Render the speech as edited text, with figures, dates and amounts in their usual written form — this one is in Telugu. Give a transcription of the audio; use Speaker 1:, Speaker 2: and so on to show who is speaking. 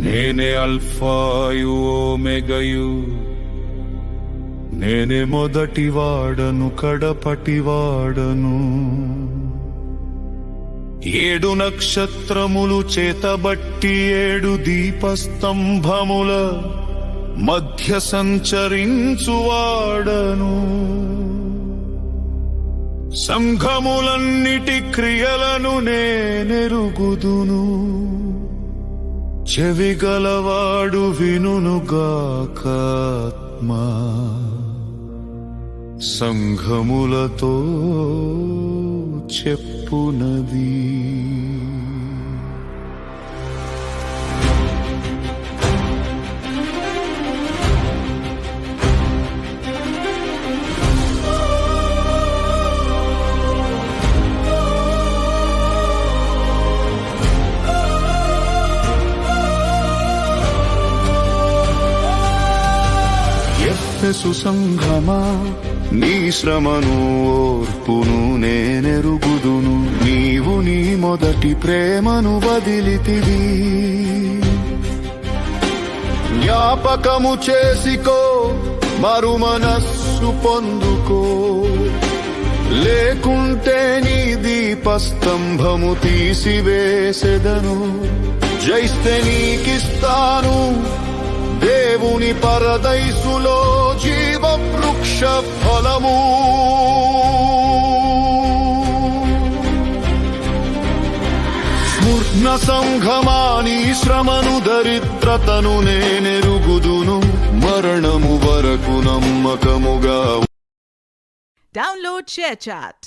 Speaker 1: నేనే అల్ఫాయు ఓమెగయు, నేనే మొదటివాడను కడపటివాడను. 7 నక్షత్రములు చేతబట్టి 7 దీపస్తంభముల మధ్య సంచరించువాడను. సంఘములన్నిటి క్రియలను నేనెరుగుదును. చెవిగలవాడు వినుగాకాత్మా సంఘములతో చెప్పునది. ఎఫెసు సంఘమా, నీ శ్రమను ఓర్పును నేనెరుగుదును. నీవు నీ మొదటి ప్రేమను వదిలితివి. జ్ఞాపకము చేసికో, మరు మనస్సు పొందుకో. లేకుంటే నీ దీపస్తంభము తీసివేసెదను. జయిస్తే నీకిస్తాను దేవుని పరదైసులో జీవ వృక్ష ఫలము. స్మూర్ణ సంఘమా, నీ శ్రమను దరిద్రతను నేనెరుగుదును. మరణము వరకు నమ్మకముగా.
Speaker 2: Download ShareChat.